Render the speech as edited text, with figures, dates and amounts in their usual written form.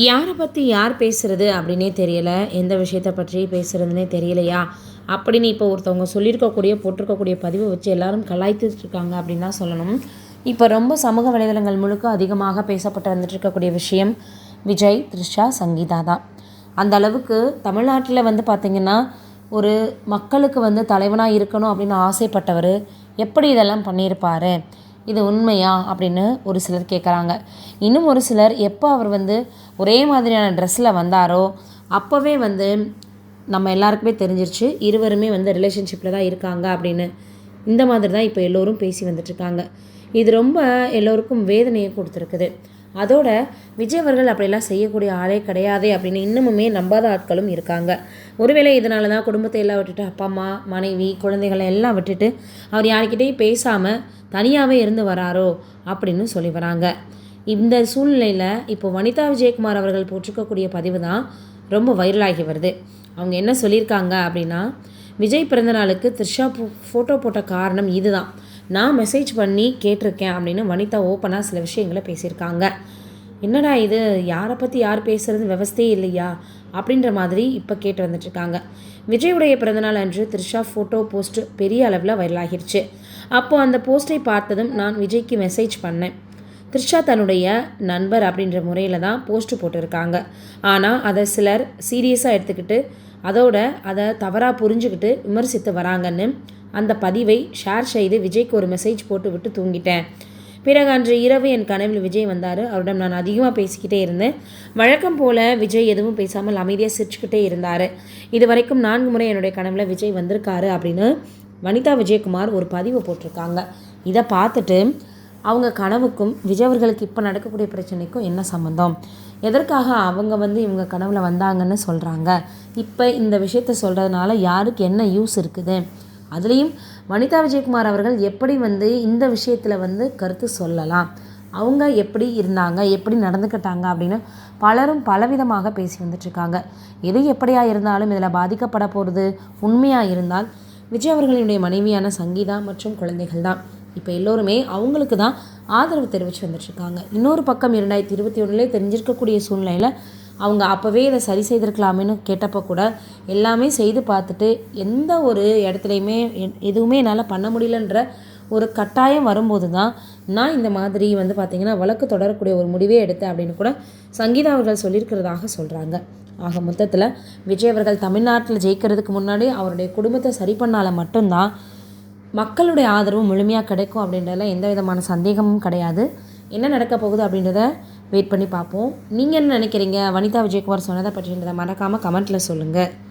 யாரை பற்றி யார் பேசுகிறது அப்படின்னே தெரியலை, எந்த விஷயத்தை பற்றி பேசுகிறதுனே தெரியலையா அப்படின்னு இப்போ ஒருத்தவங்க சொல்லியிருக்கக்கூடிய போட்டிருக்கக்கூடிய பதிவை வச்சு எல்லாரும் கலாய்த்துட்ருக்காங்க அப்படின்னு தான் சொல்லணும். இப்போ ரொம்ப சமூக வலைதளங்கள் முழுக்க அதிகமாக பேசப்பட்டு வந்துட்டு இருக்கக்கூடிய விஷயம் விஜய், த்ரிஷா, சங்கீதா தான். அந்த அளவுக்கு தமிழ்நாட்டில் பார்த்திங்கன்னா ஒரு மக்களுக்கு தலைவனாக இருக்கணும் அப்படின்னு ஆசைப்பட்டவர் எப்படி இதெல்லாம் பண்ணியிருப்பார், இது உண்மையா அப்படின்னு ஒரு சிலர் கேட்குறாங்க. இன்னும் ஒரு சிலர் எப்போ அவர் ஒரே மாதிரியான ட்ரெஸ்ஸில் வந்தாரோ அப்போவே நம்ம எல்லாருக்குமே தெரிஞ்சிருச்சு இருவருமே ரிலேஷன்ஷிப்பில் தான் இருக்காங்க அப்படின்னு. இந்த மாதிரி தான் இப்போ எல்லோரும் பேசி வந்துட்டுருக்காங்க. இது ரொம்ப எல்லோருக்கும் வேதனையை கொடுத்துருக்குது. அதோட விஜய் அவர்கள் அப்படிலாம் செய்யக்கூடிய ஆளே கிடையாதே அப்படின்னு இன்னமுமே நம்பாத ஆட்களும் இருக்காங்க. ஒருவேளை இதனால தான் குடும்பத்தை எல்லாம் விட்டுட்டு அப்பா அம்மா, மனைவி, குழந்தைகளை எல்லாம் விட்டுட்டு அவர் யார்கிட்டையும் பேசாமல் தனியாகவே இருந்து வராரோ அப்படின்னு சொல்லி வராங்க. இந்த சூழ்நிலையில் இப்போ வனிதா விஜயகுமார் அவர்கள் போட்டிருக்கக்கூடிய பதிவு தான் ரொம்ப வைரலாகி வருது. அவங்க என்ன சொல்லியிருக்காங்க அப்படின்னா, விஜய் பிறந்தநாளுக்கு த்ரிஷா ஃபோட்டோ போட்ட காரணம் இதுதான், நான் மெசேஜ் பண்ணி கேட்டிருக்கேன் அப்படின்னு வனிதா ஓப்பனாக சில விஷயங்களை பேசியிருக்காங்க. என்னடா இது, யாரை பற்றி யார் பேசுகிறது விவஸ்தையே இல்லையா அப்படின்ற மாதிரி இப்போ கேட்டு வந்துட்டுருக்காங்க. விஜயுடைய பிறந்தநாள் அன்று த்ரிஷா ஃபோட்டோ போஸ்ட்டு பெரிய அளவில் வைரலாகிருச்சு. அப்போது அந்த போஸ்ட்டை பார்த்ததும் நான் விஜய்க்கு மெசேஜ் பண்ணேன். த்ரிஷா தன்னுடைய நண்பர் அப்படின்ற முறையில் தான் போஸ்ட்டு போட்டிருக்காங்க. ஆனால் அதை சிலர் சீரியஸாக எடுத்துக்கிட்டு அதை தவறாக புரிஞ்சுக்கிட்டு விமர்சித்து வராங்கன்னு அந்த பதிவை ஷேர் செய்து விஜய்க்கு ஒரு மெசேஜ் போட்டு விட்டு தூங்கிட்டேன். பிறகு அன்று இரவு என் கனவில் விஜய் வந்தார். அவரிடம் நான் அதிகமாக பேசிக்கிட்டே இருந்தேன். வழக்கம் போல் விஜய் எதுவும் பேசாமல் அமைதியாக சிரிச்சுக்கிட்டே இருந்தார். இது வரைக்கும் 4 முறை என்னுடைய கனவில் விஜய் வந்திருக்காரு அப்படின்னு வனிதா விஜயகுமார் ஒரு பதிவு போட்டிருக்காங்க. இதை பார்த்துட்டு அவங்க கனவுக்கும் விஜய் அவர்களுக்கு இப்போ நடக்கக்கூடிய பிரச்சனைக்கும் என்ன சம்மந்தம், எதற்காக அவங்க இவங்க கனவில் வந்தாங்கன்னு சொல்கிறாங்க, இப்போ இந்த விஷயத்த சொல்கிறதுனால யாருக்கு என்ன யூஸ் இருக்குது, அதுலேயும் வனிதா விஜயகுமார் அவர்கள் எப்படி இந்த விஷயத்தில் கருத்து சொல்லலாம், அவங்க எப்படி இருந்தாங்க, எப்படி நடந்துக்கிட்டாங்க அப்படின்னு பலரும் பலவிதமாக பேசி வந்துட்டுருக்காங்க. எது எப்படியா இருந்தாலும் இதில் பாதிக்கப்பட போகிறது உண்மையாக இருந்தால் விஜய் அவர்களுடைய மனைவியான சங்கீதா மற்றும் குழந்தைகள் தான். இப்போ எல்லோருமே அவங்களுக்கு தான் ஆதரவு தெரிவித்து வந்துட்டுருக்காங்க. இன்னொரு பக்கம் 2021 தெரிஞ்சிருக்கக்கூடிய சூழ்நிலையில் அவங்க அப்போவே இதை சரி செய்திருக்கலாமேன்னு கேட்டப்போ கூட எல்லாமே செய்து பார்த்துட்டு எந்த ஒரு இடத்துலையுமே எதுவுமே என்னால் பண்ண முடியலன்ற ஒரு கட்டாயம் வரும்போது தான் நான் இந்த மாதிரி பார்த்திங்கன்னா வழக்கு தொடரக்கூடிய ஒரு முடிவே எடுத்தேன் அப்படின்னு கூட சங்கீதா அவர்கள் சொல்லியிருக்கிறதாக சொல்கிறாங்க. ஆக மொத்தத்தில் விஜய் அவர்கள் தமிழ்நாட்டில் ஜெயிக்கிறதுக்கு முன்னாடி அவருடைய குடும்பத்தை சரி பண்ணால் மட்டும்தான் மக்களுடைய ஆதரவு முழுமையாக கிடைக்கும் அப்படின்றதுல எந்த விதமான சந்தேகமும் கிடையாது. என்ன நடக்க போகுது அப்படின்றத வெயிட் பண்ணி பார்ப்போம். நீங்கள் என்ன நினைக்கிறீங்க, வனிதா விஜயகுமார் சொன்னதை பற்றின்றதை மறக்காமல் கமெண்ட்டில் சொல்லுங்கள்.